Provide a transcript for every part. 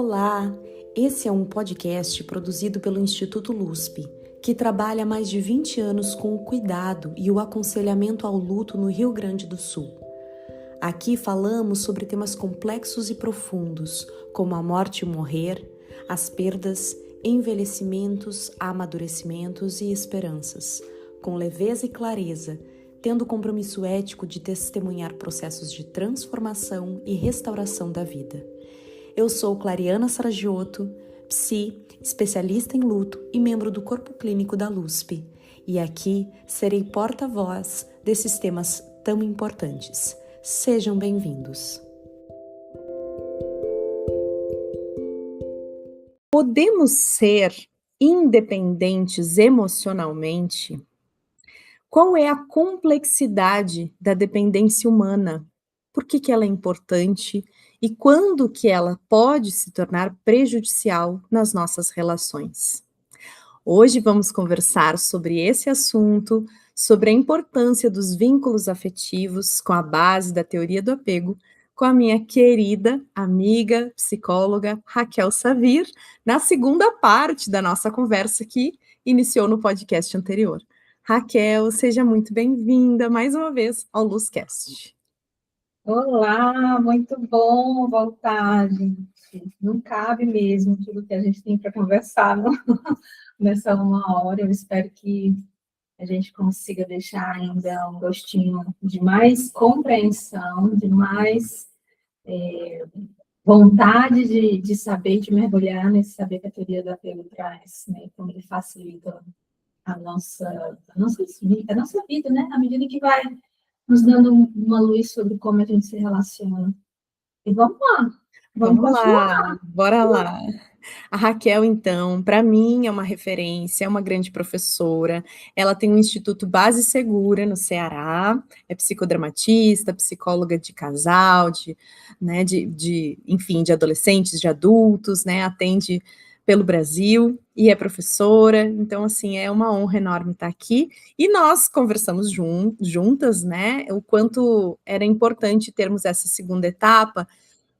Olá! Esse é um podcast produzido pelo Instituto LUSP, que trabalha há mais de 20 anos com o cuidado e o aconselhamento ao luto no Rio Grande do Sul. Aqui falamos sobre temas complexos e profundos, como a morte e o morrer, as perdas, envelhecimentos, amadurecimentos e esperanças, com leveza e clareza, tendo o compromisso ético de testemunhar processos de transformação e restauração da vida. Eu sou Clariana Saragiotto, psi, especialista em luto e membro do corpo clínico da LUSP, e aqui serei porta-voz desses temas tão importantes. Sejam bem-vindos. Podemos ser independentes emocionalmente? Qual é a complexidade da dependência humana? Por que ela é importante? E quando que ela pode se tornar prejudicial nas nossas relações? Hoje vamos conversar sobre esse assunto, sobre a importância dos vínculos afetivos com a base da teoria do apego, com a minha querida amiga, psicóloga Raquel Savir, na segunda parte da nossa conversa que iniciou no podcast anterior. Raquel, seja muito bem-vinda mais uma vez ao Luzcast. Olá, muito bom voltar, gente. Não cabe mesmo tudo que a gente tem para conversar nessa uma hora. Eu espero que a gente consiga deixar ainda um gostinho de mais compreensão, de mais vontade de saber, de mergulhar nesse saber que a teoria do apego traz, né? Como ele facilita a nossa vida, né? À medida que vai nos dando uma luz sobre como a gente se relaciona. E vamos lá, vamos continuar. Bora lá. A Raquel, então, para mim é uma referência, é uma grande professora. Ela tem um Instituto Base Segura no Ceará, é psicodramatista, psicóloga de casal, né, enfim, de adolescentes, de adultos, né, atende pelo Brasil e é professora. Então, assim, é uma honra enorme estar aqui. E nós conversamos juntas, né, o quanto era importante termos essa segunda etapa,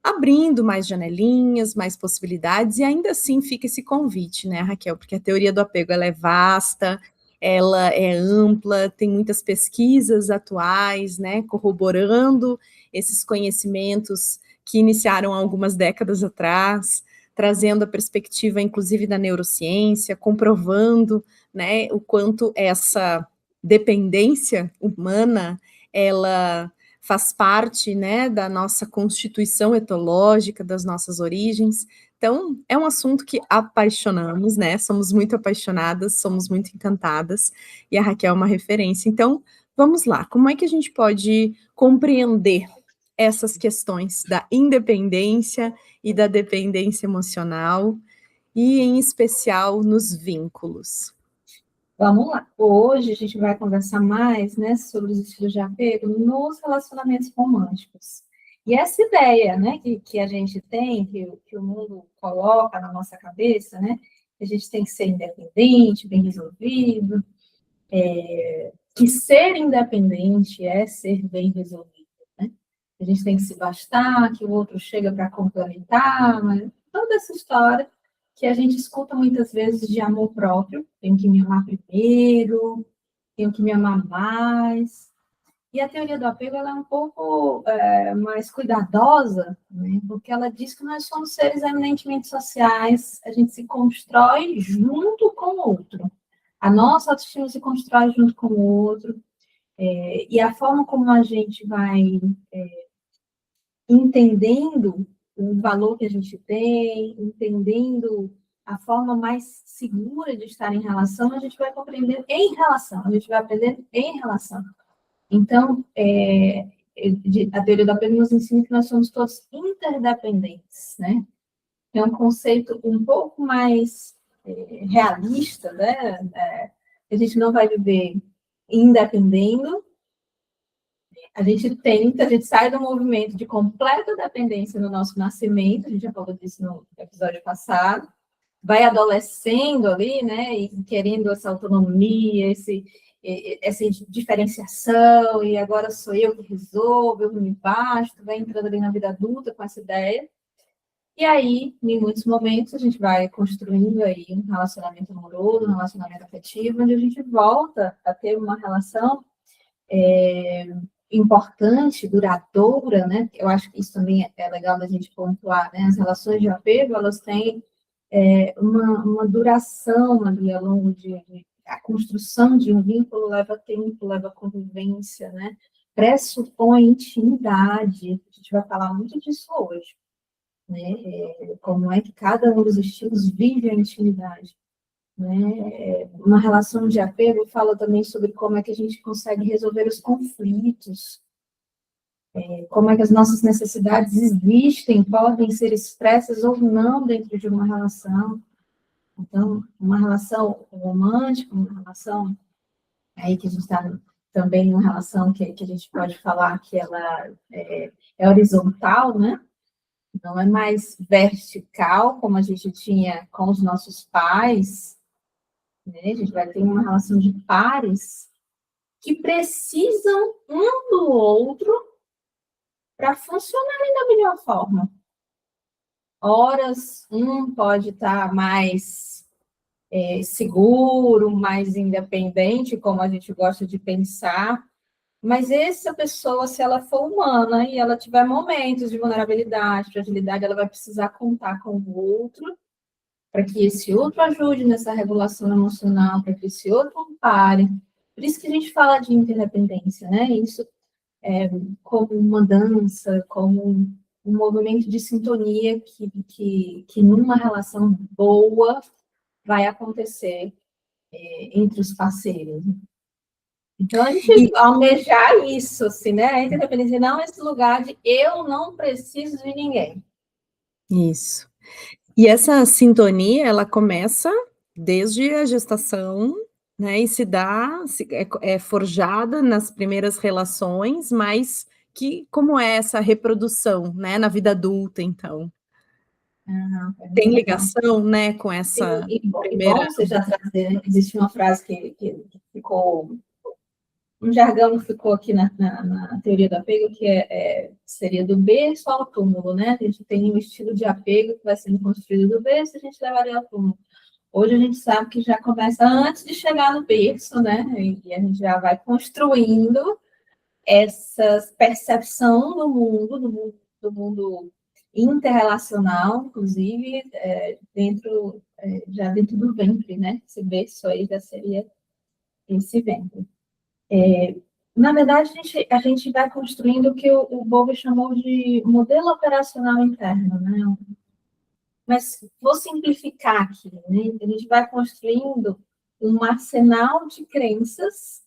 abrindo mais janelinhas, mais possibilidades, e ainda assim fica esse convite, né, Raquel? Porque a teoria do apego ela é vasta, ela é ampla, tem muitas pesquisas atuais, né, corroborando esses conhecimentos que iniciaram algumas décadas atrás, trazendo a perspectiva, inclusive, da neurociência, comprovando, né, o quanto essa dependência humana, ela faz parte, né, da nossa constituição etológica, das nossas origens. Então, é um assunto que apaixonamos, né? Somos muito apaixonadas, somos muito encantadas, e a Raquel é uma referência. Então, vamos lá. Como é que a gente pode compreender essas questões da independência e da dependência emocional, e em especial nos vínculos? Vamos lá. Hoje a gente vai conversar mais, né, sobre os estilos de apego nos relacionamentos românticos. E essa ideia, né, que a gente tem, que o mundo coloca na nossa cabeça, né, que a gente tem que ser independente, bem resolvido, que ser independente é ser bem resolvido, né? A gente tem que se bastar, que o outro chega para complementar, né? Toda essa história que a gente escuta muitas vezes de amor próprio, tenho que me amar primeiro, tenho que me amar mais. E a teoria do apego ela é um pouco mais cuidadosa, né? Porque ela diz que nós somos seres eminentemente sociais, a gente se constrói junto com o outro. A nossa autoestima se constrói junto com o outro, e a forma como a gente vai entendendo o valor que a gente tem, entendendo a forma mais segura de estar em relação, a gente vai compreender em relação, a gente vai aprender em relação. Então, a teoria do apego nos ensina que nós somos todos interdependentes, né? É um conceito um pouco mais realista, né? A gente não vai viver independendo, a gente sai do movimento de completa dependência no nosso nascimento, a gente já falou disso no episódio passado, vai adolescendo ali, né, e querendo essa autonomia, essa diferenciação, e agora sou eu que resolvo, eu me basto, vai entrando ali na vida adulta com essa ideia, E aí, em muitos momentos, a gente vai construindo aí um relacionamento amoroso, um relacionamento afetivo, onde a gente volta a ter uma relação importante, duradoura, né? Eu acho que isso também é legal da gente pontuar, né? As relações de apego, elas têm uma duração ali ao longo a construção de um vínculo leva tempo, leva convivência, né? Pressupõe intimidade. A gente vai falar muito disso hoje, né? Como é que cada um dos estilos vive a intimidade, né? Uma relação de apego fala também sobre como é que a gente consegue resolver os conflitos, como é que as nossas necessidades existem, podem ser expressas ou não dentro de uma relação. Então, uma relação romântica, uma relação aí que a gente está também numa relação que a gente pode falar que ela é horizontal, né? Não é mais vertical, como a gente tinha com os nossos pais, né? A gente vai ter uma relação de pares que precisam um do outro para funcionar da melhor forma. Horas, um pode estar mais seguro, mais independente, como a gente gosta de pensar, mas essa pessoa, se ela for humana e ela tiver momentos de vulnerabilidade, fragilidade, ela vai precisar contar com o outro, para que esse outro ajude nessa regulação emocional, para que esse outro ampare. Por isso que a gente fala de interdependência, né? Isso como uma dança, como um movimento de sintonia que numa relação boa vai acontecer entre os parceiros. Então, a gente almejar isso, assim, né? A interdependência não é esse lugar de eu não preciso de ninguém. Isso. E essa sintonia, ela começa desde a gestação, né, e é forjada nas primeiras relações, mas como é essa reprodução, né, na vida adulta, então? Tem ligação, né, com essa E primeira... bom você já trazer, né? Existe uma frase que ficou, um jargão que ficou aqui na teoria do apego, que seria do berço ao túmulo, né? A gente tem um estilo de apego que vai sendo construído do berço, a gente levaria ao túmulo. Hoje a gente sabe que já começa antes de chegar no berço, né? E a gente já vai construindo essa percepção do mundo interrelacional, inclusive, já dentro do ventre, né? Esse berço aí já seria esse ventre. Na verdade, a gente vai construindo o que o Bowlby chamou de modelo operacional interno, né? Mas vou simplificar aqui, né? A gente vai construindo um arsenal de crenças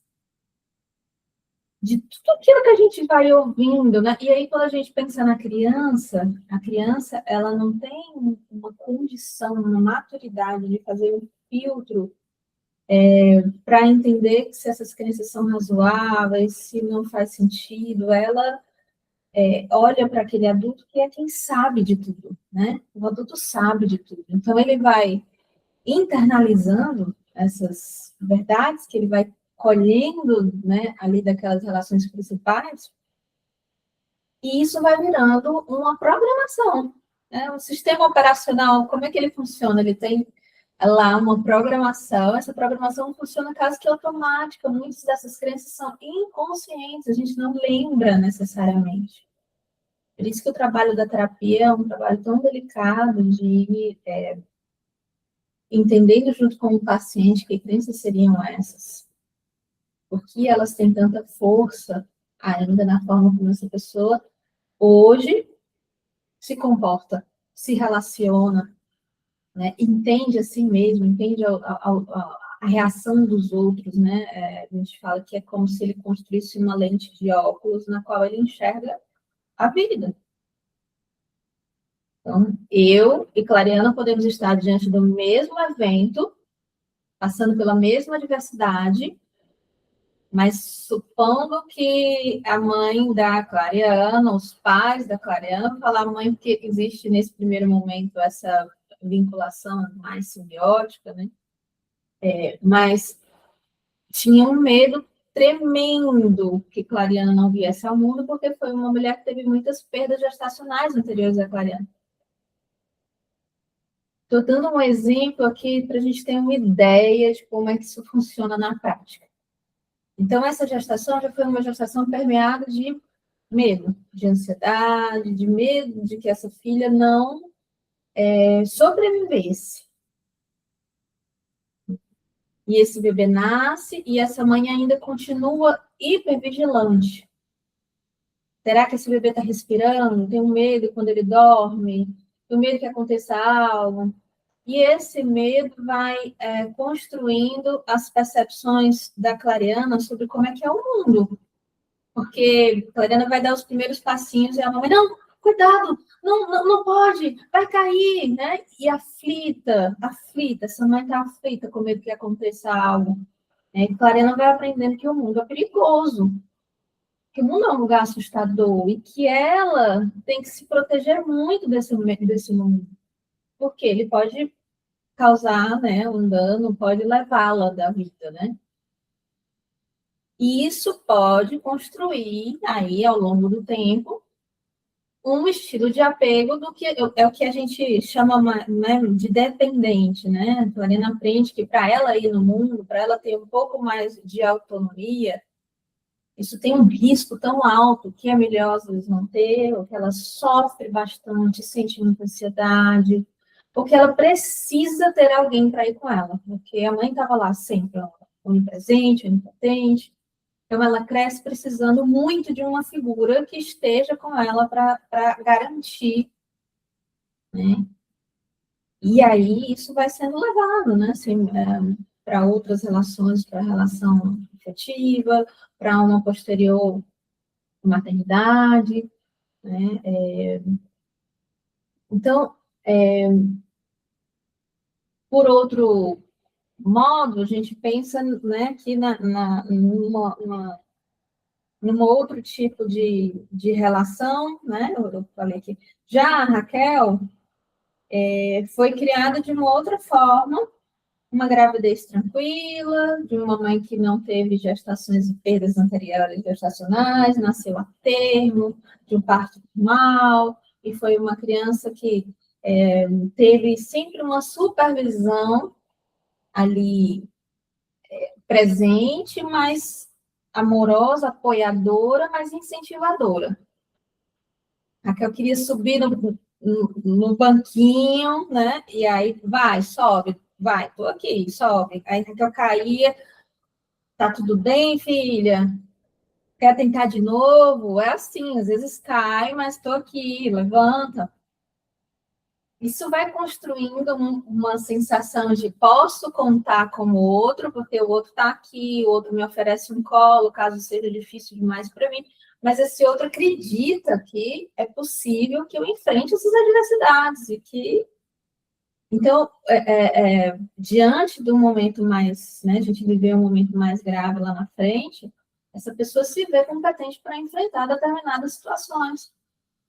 de tudo aquilo que a gente vai ouvindo, né? E aí, quando a gente pensa na criança, a criança, ela não tem uma condição, uma maturidade de fazer um filtro para entender que se essas crenças são razoáveis, se não faz sentido, ela olha para aquele adulto que é quem sabe de tudo, né? O adulto sabe de tudo. Então, ele vai internalizando essas verdades que ele vai colhendo, né, ali daquelas relações principais, e isso vai virando uma programação, né? O sistema operacional, como é que ele funciona? Ele tem lá uma programação, essa programação funciona quase que automática, muitas dessas crenças são inconscientes, a gente não lembra necessariamente. Por isso que o trabalho da terapia é um trabalho tão delicado de entender junto com o paciente que crenças seriam essas. Por que elas têm tanta força ainda na forma como essa pessoa hoje se comporta, se relaciona, né? Entende a si mesmo, entende a reação dos outros, né? A gente fala que é como se ele construísse uma lente de óculos na qual ele enxerga a vida. Então, eu e Clariana podemos estar diante do mesmo evento, passando pela mesma adversidade, mas supondo que a mãe da Clariana, os pais da Clariana, falar mãe, porque existe nesse primeiro momento essa vinculação mais simbiótica, né? Mas tinha um medo tremendo que Clariana não viesse ao mundo, porque foi uma mulher que teve muitas perdas gestacionais anteriores a Clariana. Estou dando um exemplo aqui para a gente ter uma ideia de como é que isso funciona na prática. Então, essa gestação já foi uma gestação permeada de medo, de ansiedade, de medo de que essa filha não sobrevivesse. E esse bebê nasce e essa mãe ainda continua hipervigilante. Será que esse bebê está respirando? Tenho medo quando ele dorme, tenho medo que aconteça algo. E esse medo vai construindo as percepções da Clariana sobre como é que é o mundo. Porque a Clariana vai dar os primeiros passinhos e a mamãe, não, cuidado, não pode, vai cair, né? E aflita, essa mãe está aflita com medo que aconteça algo. E Clariana vai aprendendo que o mundo é perigoso, que o mundo é um lugar assustador e que ela tem que se proteger muito desse mundo, porque ele pode causar, né, um dano, pode levá-la da vida, né? E isso pode construir aí ao longo do tempo um estilo de apego do que é o que a gente chama, né, de dependente, né? A Clarina aprende que para ela ir no mundo, para ela ter um pouco mais de autonomia, isso tem um risco tão alto que é melhor às vezes não ter, ou que ela sofre bastante, sente muita ansiedade, ou que ela precisa ter alguém para ir com ela, porque a mãe estava lá sempre, onipresente, onipotente. Então, ela cresce precisando muito de uma figura que esteja com ela para garantir, né? E aí, isso vai sendo levado, né? Assim, para outras relações, para a relação afetiva, para uma posterior maternidade, né? Então, por outro modo, a gente pensa, né, que num outro tipo de relação, né? Eu falei aqui. Já a Raquel foi criada de uma outra forma, uma gravidez tranquila, de uma mãe que não teve gestações e perdas anteriores gestacionais, nasceu a termo, de um parto normal, e foi uma criança que teve sempre uma supervisão ali presente, mas amorosa, apoiadora, mas incentivadora. Raquel queria subir no banquinho, né? E aí, vai, sobe, vai, tô aqui, sobe. Aí Raquel caía, tá tudo bem, filha? Quer tentar de novo? É assim, às vezes cai, mas tô aqui, levanta. Isso vai construindo uma sensação de posso contar com o outro, porque o outro está aqui, o outro me oferece um colo, caso seja difícil demais para mim, mas esse outro acredita que é possível que eu enfrente essas adversidades e que. Então, diante do momento mais, né, a gente viveu um momento mais grave lá na frente, essa pessoa se vê competente para enfrentar determinadas situações.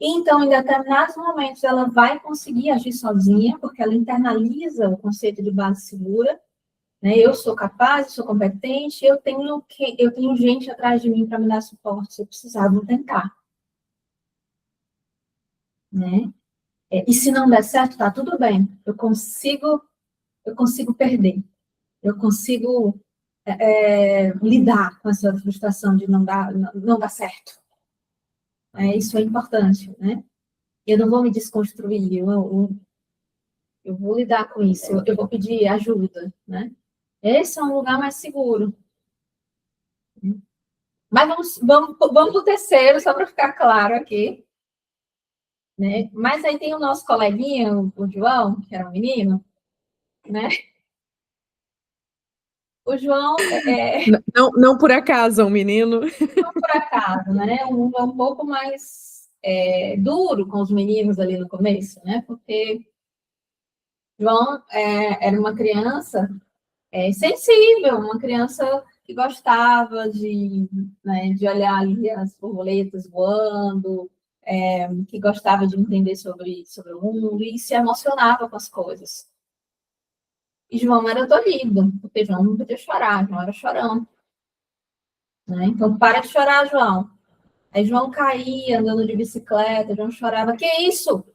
Então, em determinados momentos, ela vai conseguir agir sozinha, porque ela internaliza o conceito de base segura, né? Eu sou capaz, eu sou competente, eu tenho gente atrás de mim para me dar suporte, se eu precisar, vou tentar, né? E se não der certo, tá tudo bem. Eu consigo perder. Eu consigo lidar com essa frustração de não dar certo. Isso é importante, né? Eu não vou me desconstruir, eu vou lidar com isso, eu vou pedir ajuda, né? Esse é um lugar mais seguro. Mas vamos para o terceiro, só para ficar claro aqui. Né? Mas aí tem o nosso coleguinha, o João, que era um menino, né? O João Não por acaso, um menino. não por acaso, né? É um pouco mais duro com os meninos ali no começo, né? Porque João era uma criança sensível, uma criança que gostava né, de olhar ali as borboletas voando, que gostava de entender sobre o mundo e se emocionava com as coisas. E João era tolhido, porque João não podia chorar, João era chorão. Né? Então, para de chorar, João. Aí João caía andando de bicicleta, João chorava, que isso?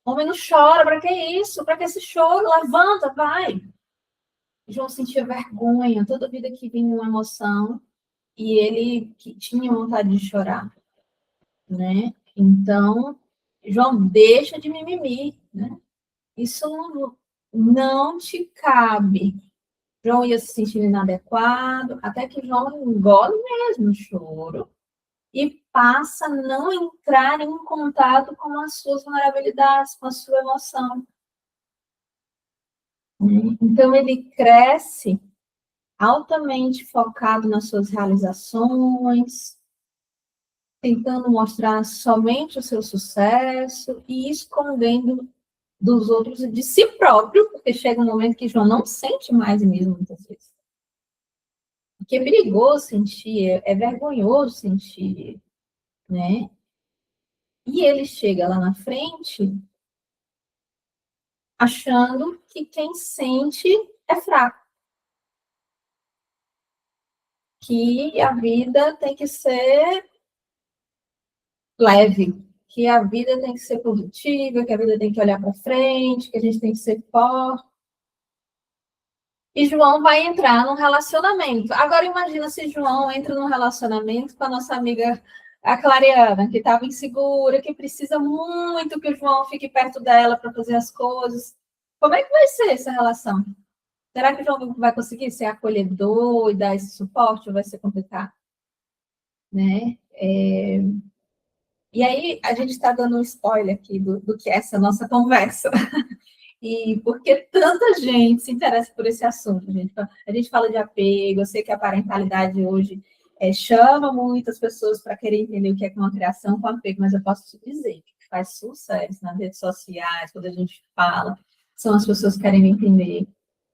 Homem não chora, para que isso? Para que esse choro? Levanta, vai. João sentia vergonha toda vida que vinha uma emoção e ele que tinha vontade de chorar, né? Então, João, deixa de mimimi, né? Isso não te cabe. João ia se sentindo inadequado, até que João engole mesmo o choro e passa a não entrar em contato com as suas vulnerabilidades, com a sua emoção. Então, ele cresce altamente focado nas suas realizações, tentando mostrar somente o seu sucesso e escondendo dos outros e de si próprio, porque chega um momento que João não sente mais mesmo, muitas vezes. Porque é perigoso sentir, é vergonhoso sentir, né? E ele chega lá na frente achando que quem sente é fraco. Que a vida tem que ser leve, que a vida tem que ser positiva, que a vida tem que olhar para frente, que a gente tem que ser forte. E João vai entrar num relacionamento. Agora imagina se João entra num relacionamento com a nossa amiga, a Clariana, que estava insegura, que precisa muito que o João fique perto dela para fazer as coisas. Como é que vai ser essa relação? Será que o João vai conseguir ser acolhedor e dar esse suporte ou vai ser complicado? Né? E aí, a gente está dando um spoiler aqui do que é essa nossa conversa. E por que tanta gente se interessa por esse assunto, gente? A gente fala de apego, eu sei que a parentalidade hoje chama muitas pessoas para querer entender o que é uma criação com apego, mas eu posso te dizer que faz sucesso nas redes sociais, quando a gente fala, são as pessoas que querem entender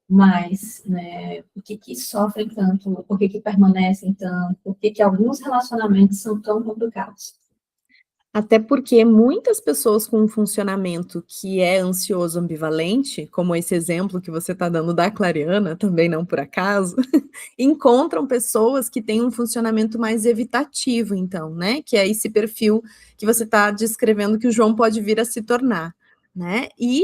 mais, né, por que sofrem tanto, por que permanecem tanto, por que alguns relacionamentos são tão complicados. Até porque muitas pessoas com um funcionamento que é ansioso ambivalente, como esse exemplo que você está dando da Clariana, também não por acaso, encontram pessoas que têm um funcionamento mais evitativo, então, né? Que é esse perfil que você está descrevendo que o João pode vir a se tornar, né? E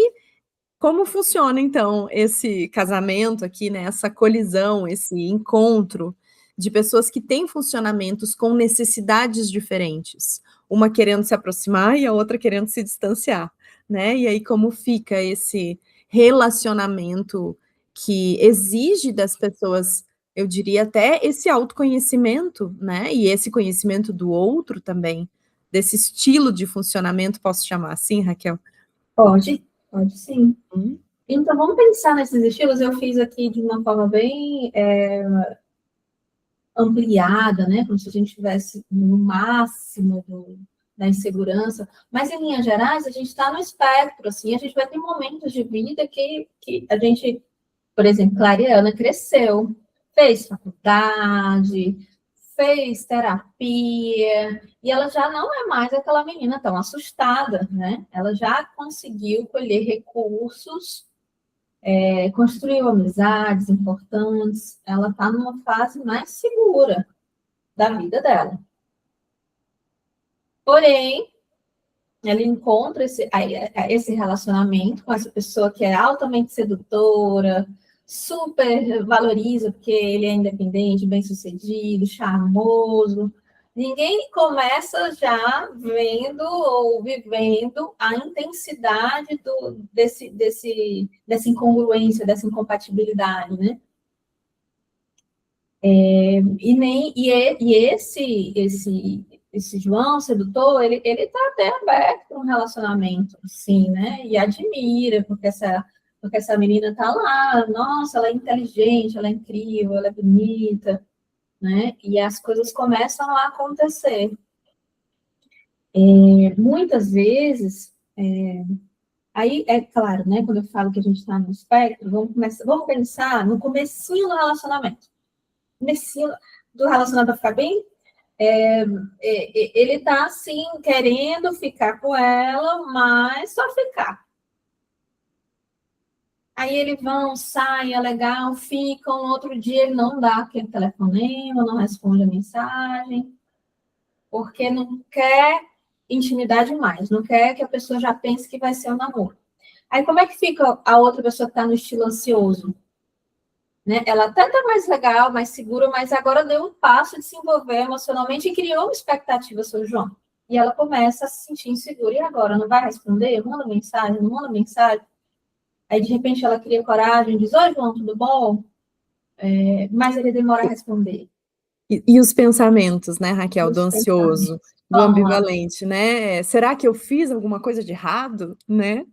como funciona, então, esse casamento aqui, né? Essa colisão, esse encontro de pessoas que têm funcionamentos com necessidades diferentes, uma querendo se aproximar e a outra querendo se distanciar, né? E aí como fica esse relacionamento que exige das pessoas, eu diria até esse autoconhecimento, né? E esse conhecimento do outro também, desse estilo de funcionamento, posso chamar assim, Raquel? Pode sim. Hum. Então, vamos pensar nesses estilos. Eu fiz aqui de uma forma bem ampliada, né? Como se a gente estivesse no máximo da insegurança. Mas, em linhas gerais, a gente está no espectro, assim. A gente vai ter momentos de vida que a gente, por exemplo, Clariana cresceu, fez faculdade, fez terapia, e ela já não é mais aquela menina tão assustada, né? Ela já conseguiu colher recursos, construiu amizades importantes, ela está numa fase mais segura da vida dela. Porém, ela encontra esse relacionamento com essa pessoa que é altamente sedutora, super valoriza, porque ele é independente, bem-sucedido, charmoso. Ninguém começa já vendo ou vivendo a intensidade dessa incongruência, dessa incompatibilidade, né? Esse João sedutor, ele está até aberto para um relacionamento, sim, né? E admira, porque essa menina está lá, nossa, ela é inteligente, ela é incrível, ela é bonita, né? E as coisas começam a acontecer. Muitas vezes, aí é claro, né? Quando eu falo que a gente está no espectro, vamos pensar no comecinho do relacionamento. Comecinho do relacionamento para ficar bem ele está assim querendo ficar com ela, mas só ficar. Aí eles vão, saem, é legal, ficam, outro dia ele não dá aquele telefonema, não responde a mensagem, porque não quer intimidade mais, não quer que a pessoa já pense que vai ser um namoro. Aí como é que fica a outra pessoa que está no estilo ansioso? Né? Ela até está mais legal, mais segura, mas agora deu um passo de se envolver emocionalmente e criou uma expectativa sobre o João. E ela começa a se sentir insegura. E agora? Não vai responder? Manda mensagem, não manda mensagem. Aí, de repente, ela cria coragem, diz, oi, João, tudo bom? Mas ele demora a responder. E os pensamentos, né, Raquel, do Os ansioso, pensamentos. do Vamos lá. ambivalente, né? Será que eu fiz alguma coisa de errado, né?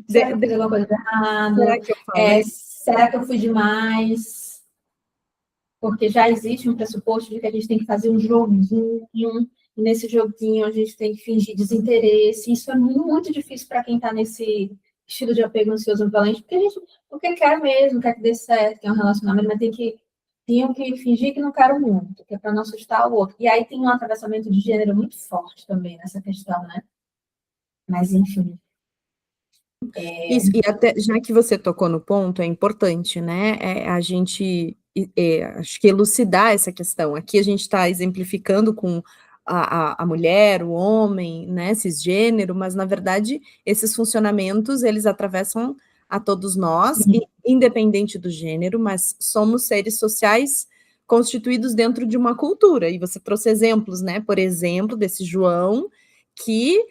Será que eu fiz alguma coisa de Será errado? que eu falei? Será que eu fui demais? Porque já existe um pressuposto de que a gente tem que fazer um joguinho, e nesse joguinho a gente tem que fingir desinteresse. Isso é muito difícil para quem está nesse estilo de apego ansioso ambivalente, porque a gente porque quer mesmo, quer que dê certo, quer um relacionamento, mas tem que fingir que não quero muito, que é para não assustar o outro. E aí tem um atravessamento de gênero muito forte também nessa questão, né? Mas, enfim. Isso, e até já que você tocou no ponto, é importante, né, a gente, acho que elucidar essa questão. Aqui a gente está exemplificando com a mulher, o homem, né, cisgênero, mas na verdade esses funcionamentos, eles atravessam a todos nós, independente do gênero, mas somos seres sociais constituídos dentro de uma cultura, e você trouxe exemplos, né, por exemplo, desse João, que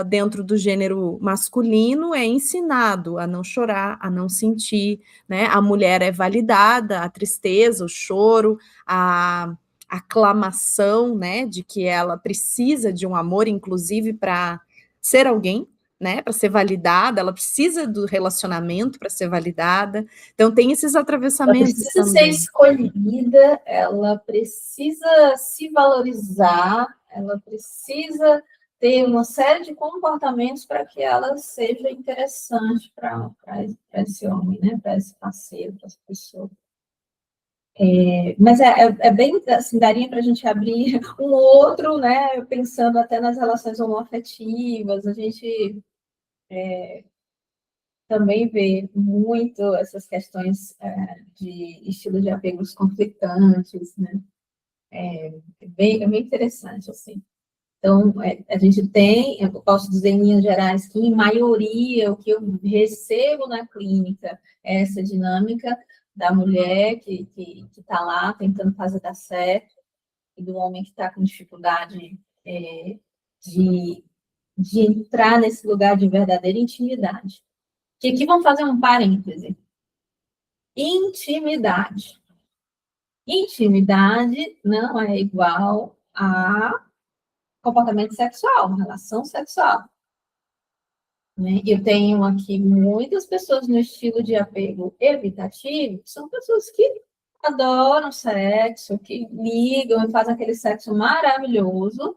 dentro do gênero masculino é ensinado a não chorar, a não sentir, né? A mulher é validada, a tristeza, o choro, a aclamação, né, de que ela precisa de um amor, inclusive para ser alguém, né, para ser validada, ela precisa do relacionamento para ser validada. Então tem esses Ela atravessamentos precisa ser também. escolhida, ela precisa se valorizar, ela precisa ter uma série de comportamentos para que ela seja interessante para esse homem, né? Para esse parceiro, para essa pessoa. Mas é bem assim, daria para a gente abrir um outro, né? Pensando até nas relações homoafetivas, a gente também vê muito essas questões de estilo de apegos conflitantes, né? É bem interessante, assim. Então, a gente tem, eu posso dizer em linhas gerais, que em maioria o que eu recebo na clínica é essa dinâmica da mulher que está lá tentando fazer dar certo e do homem que está com dificuldade de, de entrar nesse lugar de verdadeira intimidade. Que aqui vamos fazer um parêntese. Intimidade. Intimidade não é igual a comportamento sexual, uma relação sexual. Né? Eu tenho aqui muitas pessoas no estilo de apego evitativo, que são pessoas que adoram sexo, que ligam e fazem aquele sexo maravilhoso,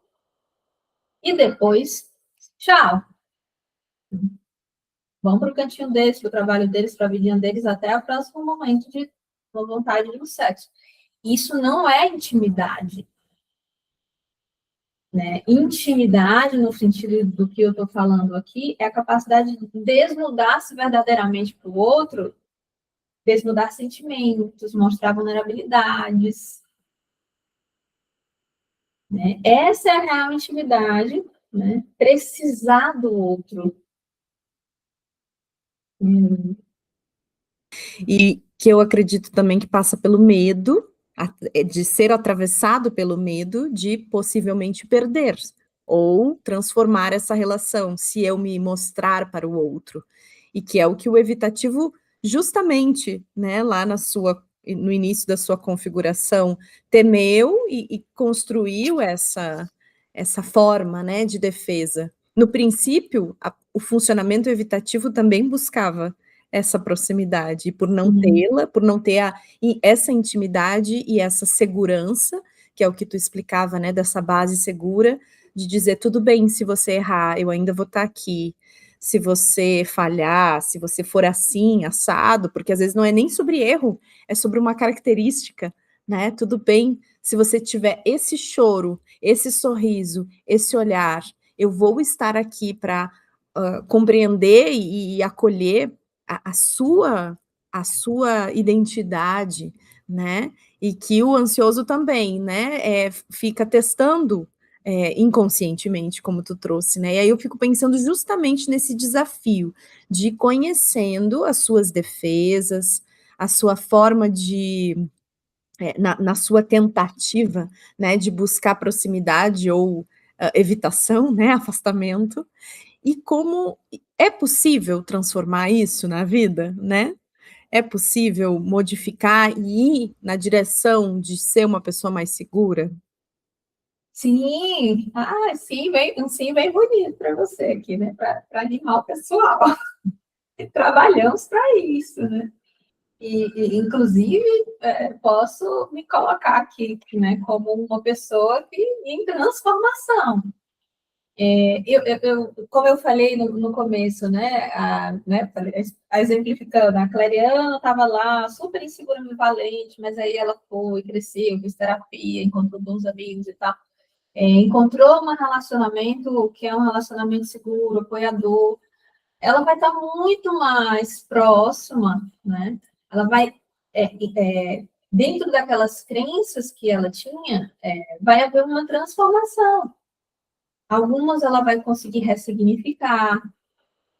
e depois, tchau. Vão para o cantinho deles, para o trabalho deles, para a vidinha deles, até o próximo momento de vontade do sexo. Isso não é intimidade. Né? Intimidade, no sentido do que eu estou falando aqui, é a capacidade de desnudar-se verdadeiramente para o outro, desnudar sentimentos, mostrar vulnerabilidades. Né? Essa é a real intimidade, né? Precisar do outro. E que eu acredito também que passa pelo medo, de ser atravessado pelo medo de possivelmente perder, ou transformar essa relação, se eu me mostrar para o outro. E que é o que o evitativo, justamente, né, lá no início da sua configuração, temeu e construiu essa forma, né, de defesa. No princípio, o funcionamento evitativo também buscava essa proximidade, e por não tê-la, por não ter essa intimidade e essa segurança, que é o que tu explicava, né, dessa base segura, de dizer, tudo bem, se você errar, eu ainda vou estar aqui, se você falhar, se você for assim, assado, porque às vezes não é nem sobre erro, é sobre uma característica, né, tudo bem, se você tiver esse choro, esse sorriso, esse olhar, eu vou estar aqui para compreender e acolher a sua identidade, né? E que o ansioso também, né? Fica testando inconscientemente, como tu trouxe, né? E aí eu fico pensando justamente nesse desafio de ir conhecendo as suas defesas, a sua forma de na sua tentativa, né, de buscar proximidade ou, evitação, né, afastamento, e como é possível transformar isso na vida, né? É possível modificar e ir na direção de ser uma pessoa mais segura? Sim, sim, um sim bem bonito para você aqui, né? Para animar o pessoal. E trabalhamos para isso, né? Inclusive, posso me colocar aqui, né, como uma pessoa que em transformação. Como eu falei no começo, né, exemplificando, a Clariana estava lá, super insegura, ambivalente, mas aí ela foi, cresceu, fez terapia, encontrou bons amigos e tal. Encontrou um relacionamento que é um relacionamento seguro, apoiador, ela vai estar muito mais próxima, né? Ela vai, dentro daquelas crenças que ela tinha, vai haver uma transformação. Algumas ela vai conseguir ressignificar,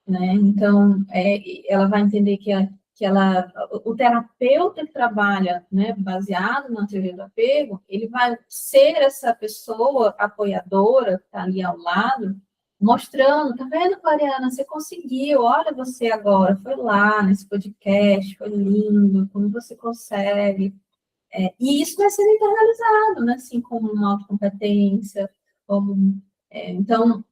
né? Então, ela vai entender o terapeuta que trabalha, né, baseado na teoria do apego, ele vai ser essa pessoa apoiadora que está ali ao lado, mostrando, tá vendo, Clariana, você conseguiu, olha você agora, foi lá nesse podcast, foi lindo, como você consegue. E isso vai sendo internalizado, né, assim, como uma autocompetência, como, então,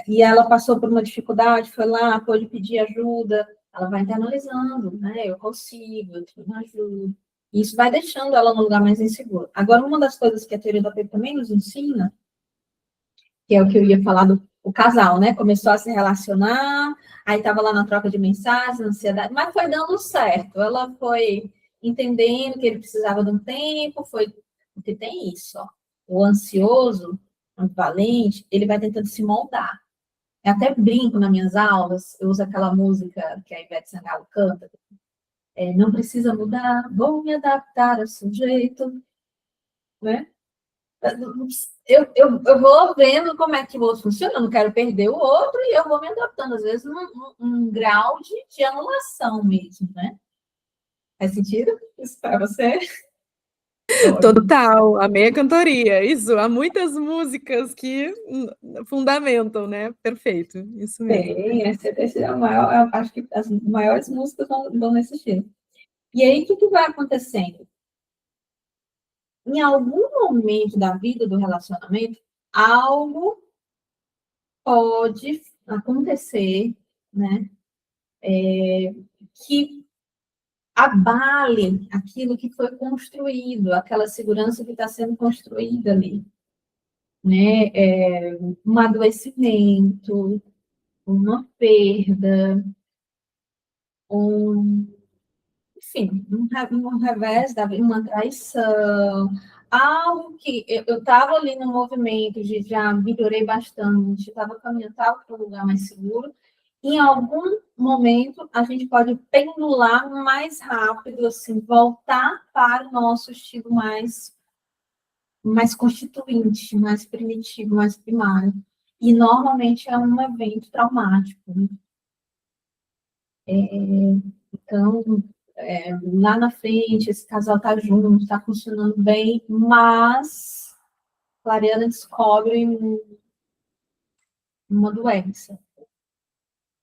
e ela passou por uma dificuldade, foi lá, pôde pedir ajuda, ela vai internalizando, né, eu consigo, eu tenho ajuda, e isso vai deixando ela num lugar mais inseguro. Agora, uma das coisas que a teoria do apego também nos ensina, que é o que eu ia falar do o casal, né, começou a se relacionar, aí estava lá na troca de mensagens, ansiedade, mas foi dando certo, ela foi entendendo que ele precisava de um tempo, foi, porque tem isso, ó, o ansioso, ambivalente, ele vai tentando se moldar. Eu até brinco nas minhas aulas, eu uso aquela música que a Ivete Sangalo canta, não precisa mudar, vou me adaptar ao seu jeito, né? Eu vou vendo como é que o outro funciona, eu não quero perder o outro, e eu vou me adaptando, às vezes, num grau de anulação mesmo, né? Faz sentido isso para você? Total, amei a cantoria, isso, há muitas músicas que fundamentam, né, perfeito, isso mesmo. Tem, essa é a maior, eu acho que as maiores músicas vão nesse estilo. E aí, o que vai acontecendo? Em algum momento da vida do relacionamento, algo pode acontecer, né? Que abale aquilo que foi construído, aquela segurança que está sendo construída ali, né? Um adoecimento, uma perda, um, enfim, um revés, uma traição, algo que eu estava ali no movimento de já melhorei bastante, estava caminhando para um lugar mais seguro. Em algum momento, a gente pode pendular mais rápido, assim, voltar para o nosso estilo mais constituinte, mais primitivo, mais primário. E, normalmente, é um evento traumático, né? Então, lá na frente, esse casal está junto, está funcionando bem, mas Clariana descobre uma doença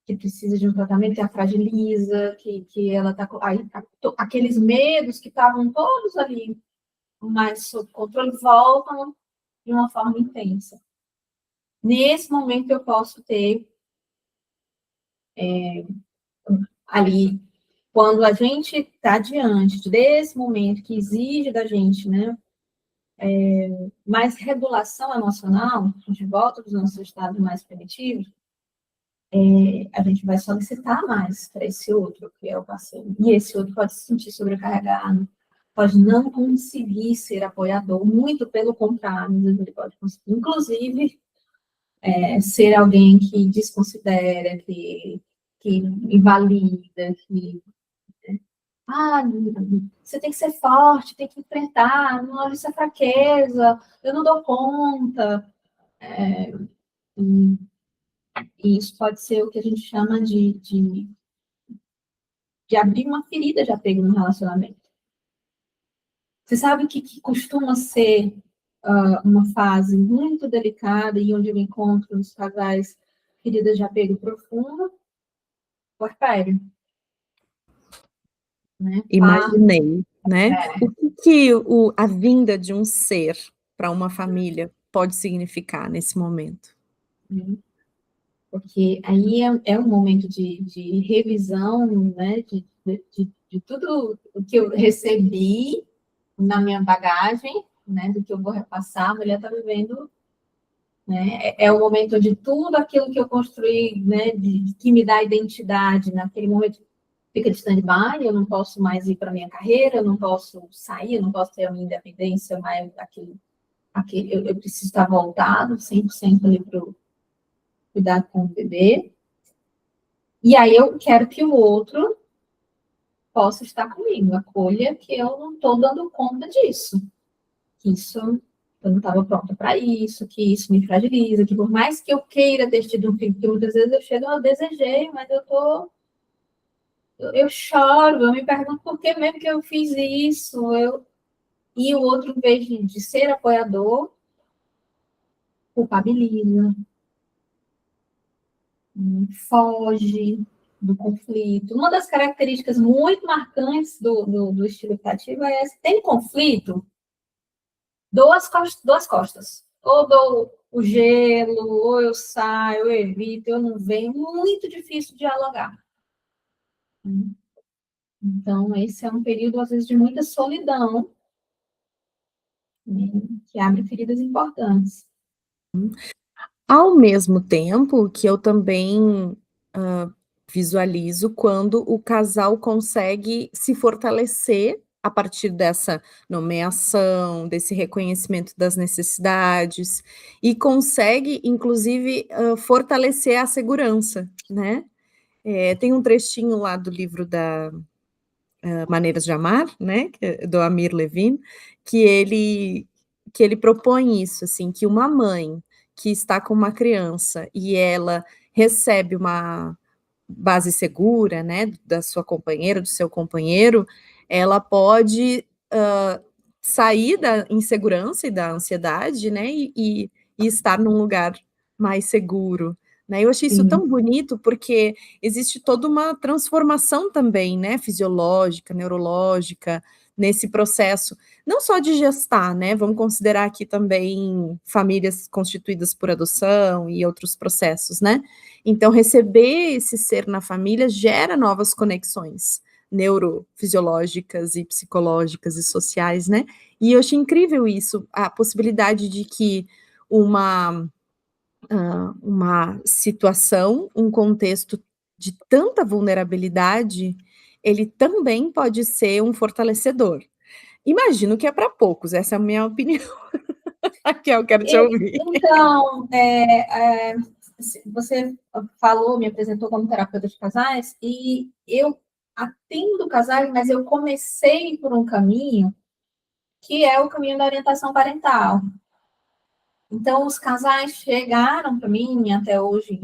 que precisa de um tratamento, que a fragiliza, que ela está... Aqueles medos que estavam todos ali, mais sob controle, voltam de uma forma intensa. Nesse momento, eu posso ter ali, quando a gente está diante desse momento que exige da gente, né, mais regulação emocional, de volta dos nossos estados mais primitivos, a gente vai solicitar mais para esse outro, que é o parceiro. E esse outro pode se sentir sobrecarregado, pode não conseguir ser apoiador, muito pelo contrário, ele pode conseguir, inclusive, ser alguém que desconsidera, que invalida, que você tem que ser forte, tem que enfrentar, não, isso é fraqueza, eu não dou conta. E isso pode ser o que a gente chama de abrir uma ferida de apego no relacionamento. Você sabe que costuma ser uma fase muito delicada e onde eu encontro nos casais feridas de apego profundo? Puerpério, né? Imaginei, né? É, O que que a vinda de um ser para uma família pode significar nesse momento? né? Porque aí é um momento de revisão, né? De tudo o que eu recebi na minha bagagem, né? Do que eu vou repassar, a mulher está vivendo, né? É o momento onde tudo aquilo que eu construí, né? Que me dá identidade, naquele momento fica de stand-by, eu não posso mais ir para a minha carreira, eu não posso sair, eu não posso ter a minha independência, mas eu preciso estar voltado 100% ali para cuidar com o bebê. E aí eu quero que o outro possa estar comigo, acolha que eu não estou dando conta disso, que isso eu não estava pronta para isso, que isso me fragiliza, que por mais que eu queira ter tido um filho, porque muitas vezes eu chego, eu desejei, mas eu choro, eu me pergunto por que mesmo que eu fiz isso, e o outro, em vez de ser apoiador, culpabiliza, foge do conflito. Uma das características muito marcantes do estilo evitativo é essa. Tem conflito, dou as costas. Ou dou o gelo, ou eu saio, eu evito, eu não venho. Muito difícil dialogar. Então, esse é um período, às vezes, de muita solidão, né, que abre feridas importantes. Ao mesmo tempo que eu também, visualizo quando o casal consegue se fortalecer a partir dessa nomeação, desse reconhecimento das necessidades, e consegue inclusive, fortalecer a segurança, né. Tem um trechinho lá do livro da Maneiras de Amar, né, que é do Amir Levine, que ele propõe isso, assim, que uma mãe que está com uma criança e ela recebe uma base segura, né, da sua companheira, do seu companheiro, ela pode, sair da insegurança e da ansiedade, né, e estar num lugar mais seguro, né. Eu achei isso Sim. tão bonito, porque existe toda uma transformação também, né, fisiológica, neurológica, nesse processo, não só de gestar, né, vamos considerar aqui também famílias constituídas por adoção e outros processos, né. Então receber esse ser na família gera novas conexões neurofisiológicas e psicológicas e sociais, né. E eu achei incrível isso, a possibilidade de que uma uma situação, um contexto de tanta vulnerabilidade, ele também pode ser um fortalecedor. Imagino que é para poucos, essa é a minha opinião. Raquel, quero te ouvir. Então, você falou, me apresentou como terapeuta de casais, e eu atendo casais, mas eu comecei por um caminho que é o caminho da orientação parental. Então, os casais chegaram para mim, até hoje,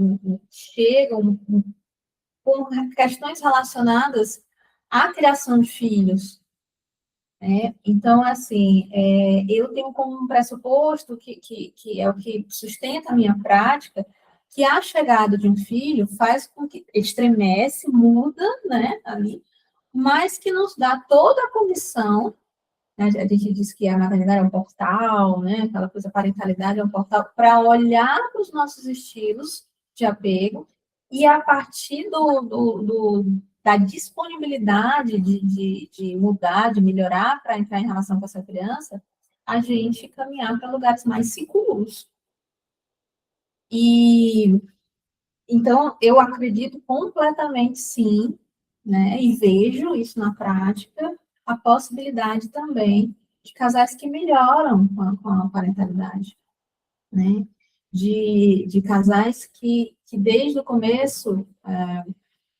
chegam com questões relacionadas à criação de filhos. Né? Então, assim, eu tenho como um pressuposto, que é o que sustenta a minha prática, que a chegada de um filho faz com que estremece, muda, né, ali, mas que nos dá toda a condição, né, a gente diz que a maternidade é um portal, né, aquela coisa, a parentalidade é um portal, para olhar para os nossos estilos de apego e a partir da disponibilidade de mudar, de melhorar para entrar em relação com essa criança, a gente caminhar para lugares mais seguros. E então eu acredito completamente sim, né? E vejo isso na prática, a possibilidade também de casais que melhoram com a parentalidade, né? De casais que desde o começo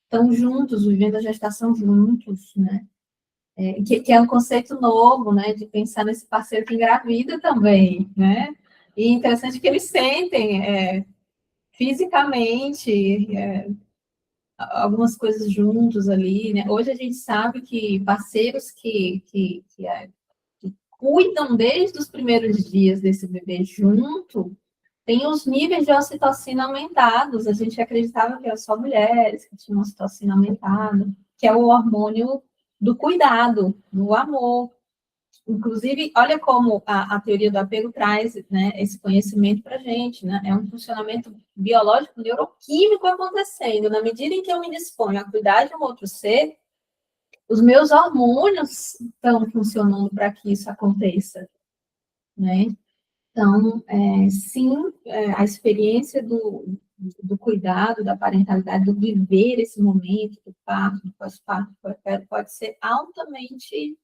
estão juntos, vivendo a gestação juntos, né? Que é um conceito novo, né? De pensar nesse parceiro que engravida também, né? E interessante que eles sentem fisicamente algumas coisas juntos ali, né? Hoje a gente sabe que parceiros que cuidam desde os primeiros dias desse bebê junto têm os níveis de ocitocina aumentados. A gente acreditava que eram só mulheres que tinham ocitocina aumentada, que é o hormônio do cuidado, do amor. Inclusive, olha como a teoria do apego traz, né, esse conhecimento para a gente, né? É um funcionamento biológico, neuroquímico acontecendo. Na medida em que eu me disponho a cuidar de um outro ser, os meus hormônios estão funcionando para que isso aconteça, né? Então, sim, a experiência do cuidado, da parentalidade, do viver esse momento, do parto, do pós-parto, pode ser altamente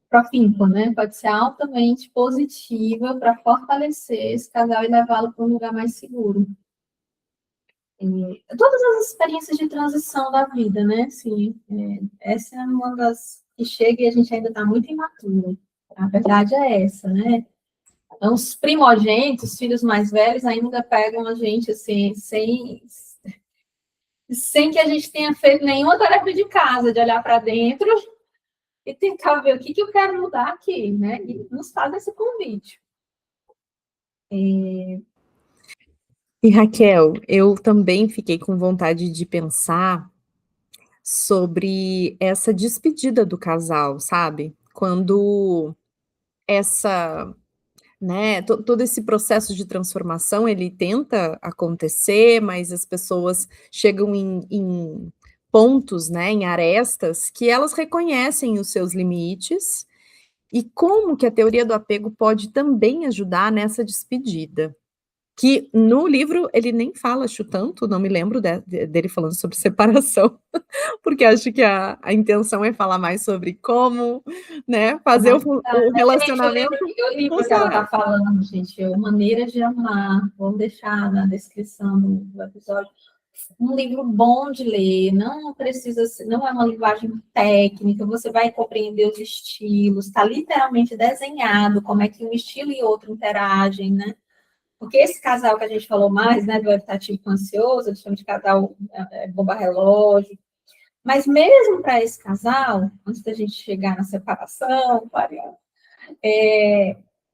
profícua, né? Pode ser altamente positiva para fortalecer esse casal e levá-lo para um lugar mais seguro. Todas as experiências de transição da vida, né? Sim, essa é uma das que chega e a gente ainda está muito imaturo. A verdade é essa, né? Então, os primogênitos, os filhos mais velhos, ainda pegam a gente assim, sem que a gente tenha feito nenhuma tarefa de casa, de olhar para dentro e tentar ver o que eu quero mudar aqui, né? E nos faz esse convite. E Raquel, eu também fiquei com vontade de pensar sobre essa despedida do casal, sabe? Quando essa, né, todo esse processo de transformação, ele tenta acontecer, mas as pessoas chegam em pontos, né, em arestas, que elas reconhecem os seus limites, e como que a teoria do apego pode também ajudar nessa despedida. Que no livro ele nem fala, acho tanto, não me lembro dele falando sobre separação, porque acho que a intenção é falar mais sobre como, né, fazer o Gente, relacionamento o livro que ela está funcionar. falando, gente, é Maneira de Amar. Vou deixar na descrição do episódio. Um livro bom de ler, não precisa ser, não é uma linguagem técnica, você vai compreender os estilos, está literalmente desenhado como é que um estilo e outro interagem, né? Porque esse casal que a gente falou mais, né, do evitativo com ansioso, eles chamam de casal bomba-relógio. Mas mesmo para esse casal, antes da gente chegar na separação,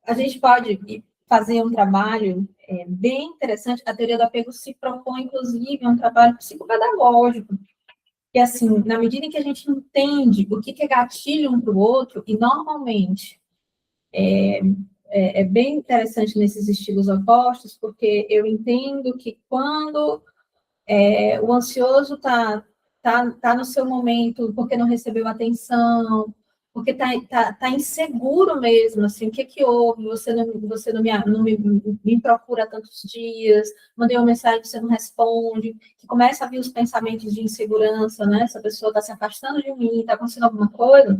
a gente pode fazer um trabalho bem interessante. A teoria do apego se propõe, inclusive, a um trabalho psicopedagógico. Que, assim, na medida em que a gente entende o que é gatilho um para o outro, e normalmente é bem interessante nesses estilos opostos, porque eu entendo que quando o ansioso tá no seu momento porque não recebeu atenção, porque tá inseguro mesmo, assim, o que houve? Você não me procura há tantos dias, mandei uma mensagem, você não responde, que começa a vir os pensamentos de insegurança, né? Essa pessoa está se afastando de mim, está acontecendo alguma coisa.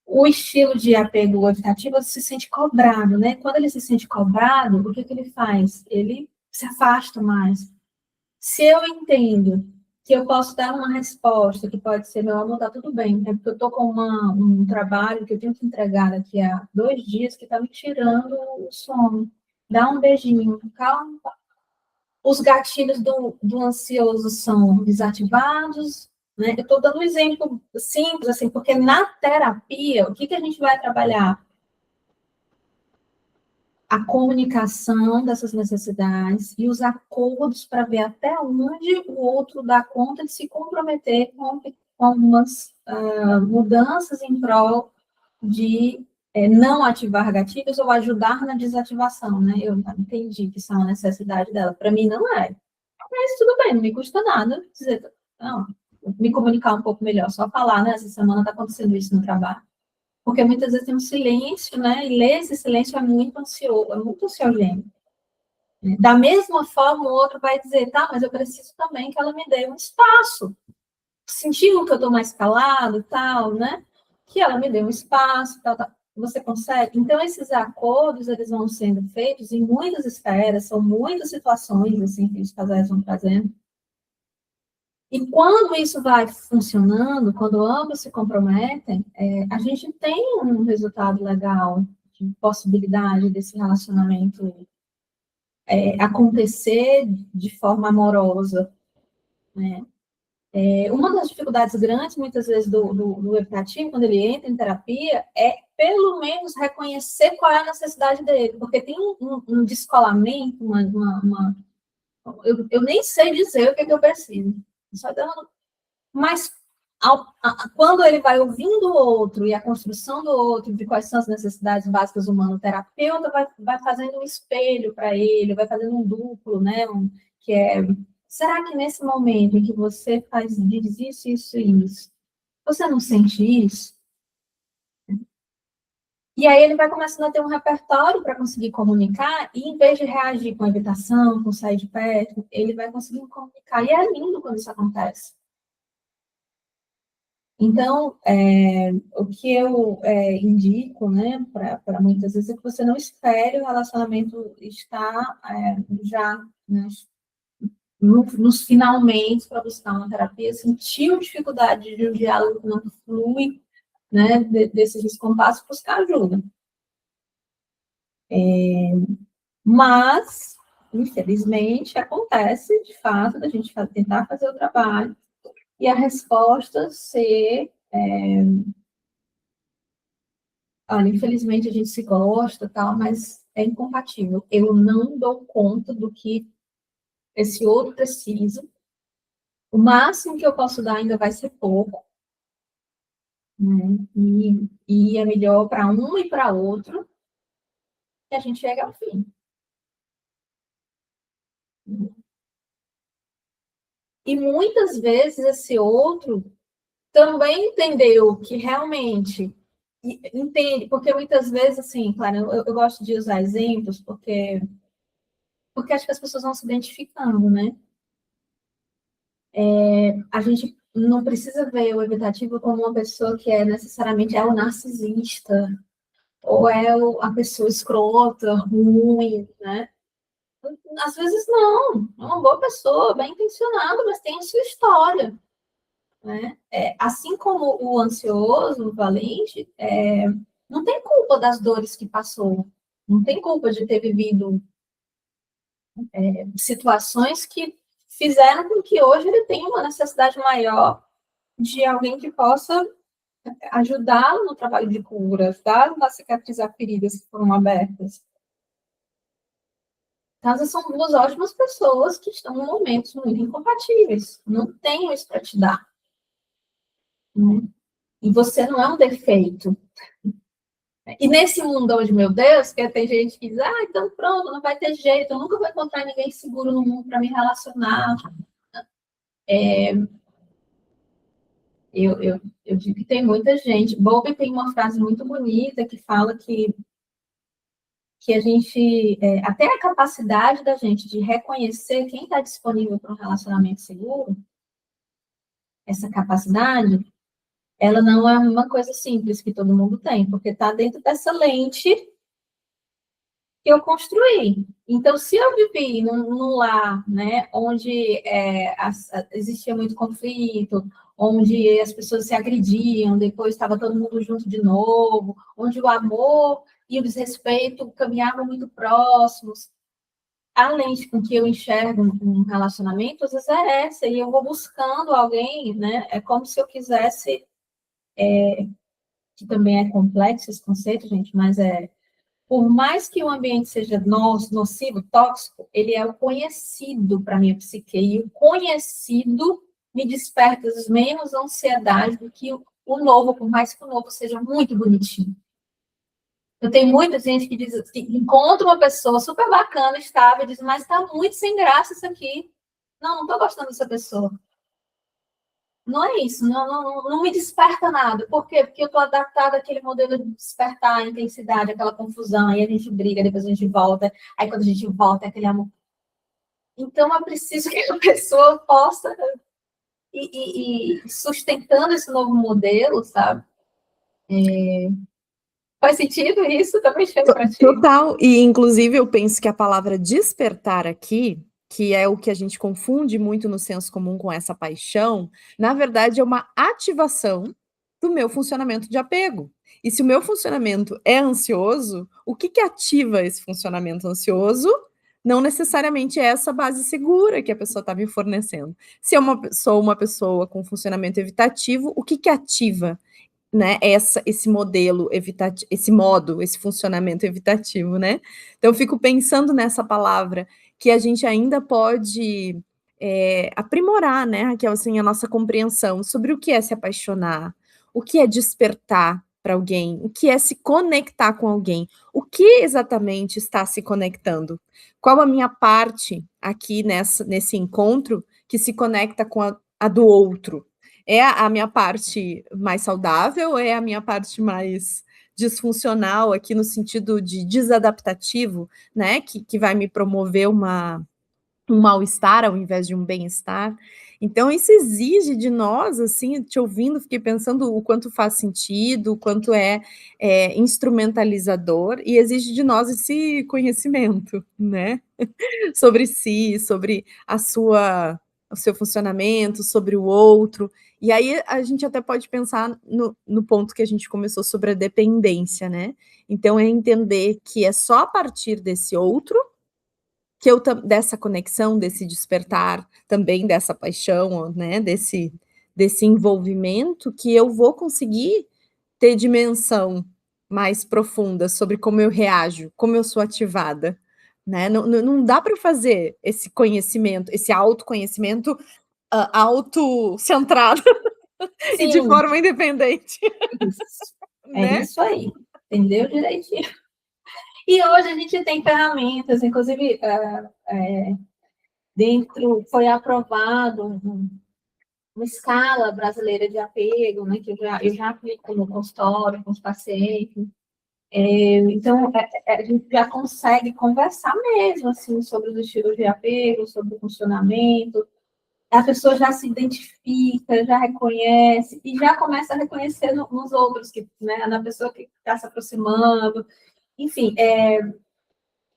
O estilo de apego evitativo se sente cobrado, né? Quando ele se sente cobrado, o que ele faz? Ele se afasta mais. Se eu entendo que eu posso dar uma resposta, que pode ser, meu amor, tá tudo bem, é porque eu tô com um trabalho que eu tenho que entregar daqui a 2 dias que tá me tirando o sono. Dá um beijinho, calma. Os gatilhos do ansioso são desativados, né? Eu estou dando um exemplo simples, assim, porque na terapia, o que a gente vai trabalhar? A comunicação dessas necessidades e os acordos para ver até onde o outro dá conta de se comprometer com algumas mudanças em prol de não ativar gatilhos ou ajudar na desativação, né? Eu entendi que isso é uma necessidade dela. Para mim, não é. Mas tudo bem, não me custa nada dizer, não, me comunicar um pouco melhor, só falar, né? Essa semana está acontecendo isso no trabalho. Porque muitas vezes tem um silêncio, né? E ler esse silêncio é muito ansiogênico. Né? Da mesma forma, o outro vai dizer, tá, mas eu preciso também que ela me dê um espaço. Sentindo que eu estou mais calado e tal, né? Que ela me dê um espaço, tal, tal. Você consegue? Então, esses acordos, eles vão sendo feitos em muitas esferas, são muitas situações, assim, que os casais vão trazendo. E quando isso vai funcionando, quando ambos se comprometem, a gente tem um resultado legal de possibilidade desse relacionamento acontecer de forma amorosa, né? Uma das dificuldades grandes, muitas vezes, do evitativo, quando ele entra em terapia, é pelo menos reconhecer qual é a necessidade dele, porque tem um descolamento, eu nem sei dizer o que eu preciso, só dando, mas quando ele vai ouvindo o outro e a construção do outro, de quais são as necessidades básicas humanas, o terapeuta vai fazendo um espelho para ele, vai fazendo um duplo, né? Que é, será que nesse momento em que você diz isso, isso e isso, você não sente isso? E aí ele vai começando a ter um repertório para conseguir comunicar, e em vez de reagir com evitação, com sair de perto, ele vai conseguindo comunicar. E é lindo quando isso acontece. Então, o que eu indico, né, para muitas vezes, é que você não espere o relacionamento estar já, né, nos finalmente para buscar uma terapia, sentiu dificuldade de um diálogo que não flui, né, desses descompassos, buscar ajuda. Mas, infelizmente, acontece, de fato, da gente tentar fazer o trabalho e a resposta ser... olha, infelizmente a gente se gosta, tal, mas é incompatível. Eu não dou conta do que esse outro precisa. O máximo que eu posso dar ainda vai ser pouco, né? E é melhor para um e para outro que a gente chegue ao fim. E muitas vezes esse outro também entendeu que realmente entende, porque muitas vezes, assim, claro, eu gosto de usar exemplos, porque acho que as pessoas vão se identificando, né? A gente não precisa ver o evitativo como uma pessoa que necessariamente é o narcisista, ou é a pessoa escrota, ruim, né? Às vezes não, é uma boa pessoa, bem intencionada, mas tem a sua história, né? Assim como o ansioso, o valente, não tem culpa das dores que passou, não tem culpa de ter vivido situações que fizeram com que hoje ele tenha uma necessidade maior de alguém que possa ajudá-lo no trabalho de cura, ajudá-lo a cicatrizar feridas que foram abertas. Então, essas são duas ótimas pessoas que estão em momentos muito incompatíveis. Não tenho isso para te dar. Né? E você não é um defeito. E nesse mundão de meu Deus, que tem gente que diz, então pronto, não vai ter jeito, eu nunca vou encontrar ninguém seguro no mundo para me relacionar. Eu digo que tem muita gente. Bowlby tem uma frase muito bonita que fala que a gente, até a capacidade da gente de reconhecer quem está disponível para um relacionamento seguro, essa capacidade, ela não é uma coisa simples que todo mundo tem, porque está dentro dessa lente que eu construí. Então, se eu vivi num lar, né, onde existia muito conflito, onde as pessoas se agrediam, depois estava todo mundo junto de novo, onde o amor e o desrespeito caminhavam muito próximos, a lente com que eu enxergo um relacionamento, às vezes é essa, e eu vou buscando alguém, né? É como se eu quisesse, que também é complexo esse conceito, gente, mas por mais que o ambiente seja nocivo, tóxico, ele é o conhecido para a minha psique, e o conhecido me desperta menos ansiedade do que o novo, por mais que o novo seja muito bonitinho. Eu tenho muita gente que diz que encontra uma pessoa super bacana, estável, e diz, mas está muito sem graça isso aqui. Não estou gostando dessa pessoa. Não é isso, não me desperta nada. Por quê? Porque eu estou adaptada àquele modelo de despertar a intensidade, aquela confusão, aí a gente briga, depois a gente volta, aí quando a gente volta é aquele amor. Então é preciso que a pessoa possa ir sustentando esse novo modelo, sabe? Faz sentido isso? Também chega para ti. Total, e inclusive eu penso que a palavra despertar aqui, que é o que a gente confunde muito no senso comum com essa paixão, na verdade é uma ativação do meu funcionamento de apego. E se o meu funcionamento é ansioso, o que ativa esse funcionamento ansioso? Não necessariamente é essa base segura que a pessoa está me fornecendo. Se eu sou uma pessoa com funcionamento evitativo, o que ativa, né, esse modelo evitativo, esse funcionamento evitativo, né? Então, eu fico pensando nessa palavra que a gente ainda pode aprimorar, né, Raquel, assim, a nossa compreensão sobre o que é se apaixonar, o que é despertar para alguém, o que é se conectar com alguém, o que exatamente está se conectando, qual a minha parte aqui nesse encontro que se conecta com a do outro. É a minha parte mais saudável ou é a minha parte mais disfuncional aqui no sentido de desadaptativo, né, que vai me promover um mal-estar ao invés de um bem-estar? Então isso exige de nós, assim, te ouvindo, fiquei pensando o quanto faz sentido, o quanto é instrumentalizador, e exige de nós esse conhecimento, né, sobre si, sobre o seu funcionamento, sobre o outro. E aí a gente até pode pensar no ponto que a gente começou sobre a dependência, né? Então é entender que é só a partir desse outro que dessa conexão, desse despertar, também dessa paixão, né? Desse envolvimento, que eu vou conseguir ter dimensão mais profunda sobre como eu reajo, como eu sou ativada, né? Não dá para fazer esse conhecimento, esse autoconhecimento autocentrado e de Sim, forma independente, isso. É né? isso aí. Entendeu direitinho? E hoje a gente tem ferramentas, inclusive, foi aprovado uma escala brasileira de apego, né, que eu já aplico no consultório com os pacientes. Então, a gente já consegue conversar mesmo, assim, sobre os estilos de apego, sobre o funcionamento. A pessoa já se identifica, já reconhece, e já começa a reconhecer nos outros, né, na pessoa que está se aproximando. Enfim,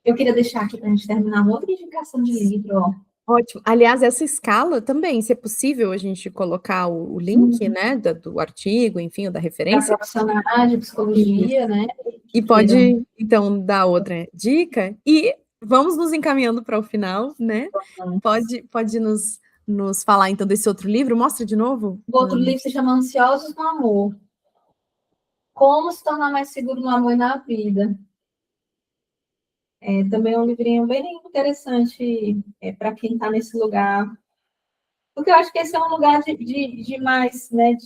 eu queria deixar aqui para a gente terminar uma outra indicação de livro, ó. Ótimo. Aliás, essa escala também, se é possível a gente colocar o link, né, do artigo, enfim, ou da Para referência. profissionais de psicologia, né? E pode, então, dar outra dica. E vamos nos encaminhando para o final, né? Pode nos falar, então, desse outro livro? Mostra de novo. O outro livro se chama Ansiosos no Amor. Como se tornar mais seguro no amor e na vida. Também é um livrinho bem interessante para quem está nesse lugar. Porque eu acho que esse é um lugar de mais, né?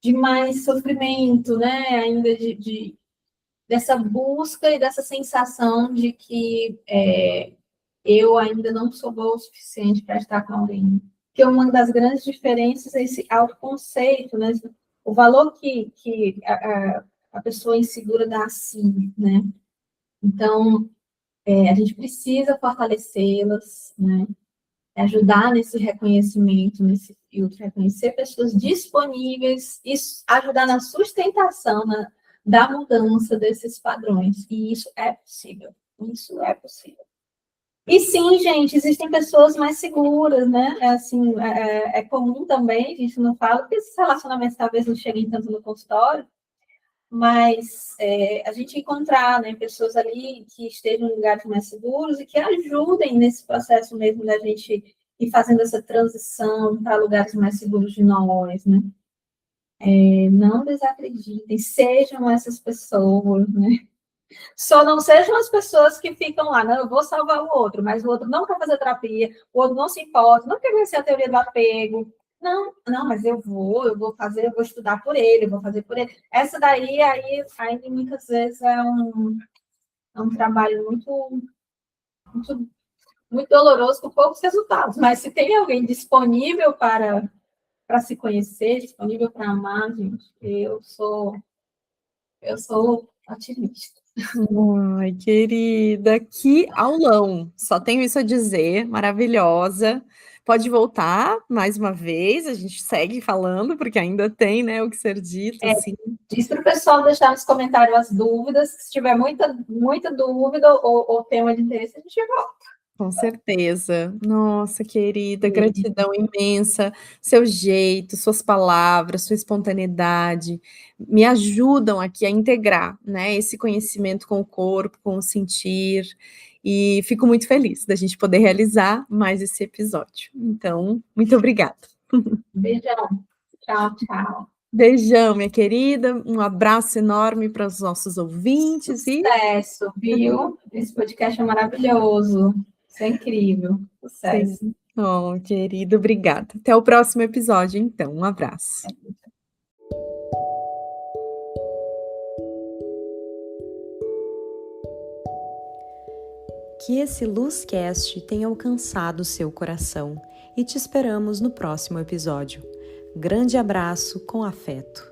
De mais sofrimento, né? Ainda dessa busca e dessa sensação de que eu ainda não sou boa o suficiente para estar com alguém. Porque uma das grandes diferenças é esse autoconceito, né? O valor que a pessoa insegura dá a si, né? Então, a gente precisa fortalecê-las, né? Ajudar nesse reconhecimento, nesse filtro, reconhecer pessoas disponíveis e ajudar na sustentação da mudança desses padrões. E isso é possível. Isso é possível. E sim, gente, existem pessoas mais seguras, né? Assim, é comum também, a gente não fala, porque esses relacionamentos talvez não cheguem tanto no consultório, mas a gente encontrar, né, pessoas ali que estejam em lugares mais seguros e que ajudem nesse processo mesmo da gente ir fazendo essa transição para lugares mais seguros de nós, né? Não desacreditem, sejam essas pessoas, né? Só não sejam as pessoas que ficam lá, não, eu vou salvar o outro, mas o outro não quer fazer terapia, o outro não se importa, não quer conhecer a teoria do apego. Não, mas eu vou fazer, eu vou estudar por ele, eu vou fazer por ele. Essa daí, aí muitas vezes é um trabalho muito, muito doloroso com poucos resultados. Mas se tem alguém disponível para se conhecer, disponível para amar, gente, eu sou otimista. Ai, querida, que aulão! Só tenho isso a dizer, maravilhosa. Pode voltar mais uma vez, a gente segue falando, porque ainda tem, né, o que ser dito, assim. Diz para o pessoal deixar nos comentários as dúvidas, se tiver muita dúvida ou tema de interesse, a gente volta. Com certeza. Nossa, querida, E gratidão imensa. Seu jeito, suas palavras, sua espontaneidade me ajudam aqui a integrar, né, esse conhecimento com o corpo, com o sentir, e fico muito feliz da gente poder realizar mais esse episódio. Então, muito obrigada. beijão. Tchau, tchau. Beijão, minha querida, um abraço enorme para os nossos ouvintes e Sucesso, viu? Esse podcast é maravilhoso. Isso é incrível. sim. Sucesso. Oh, querido, obrigada. Até o próximo episódio, então. Um abraço. Que esse Luzcast tenha alcançado o seu coração e te esperamos no próximo episódio. Grande abraço com afeto.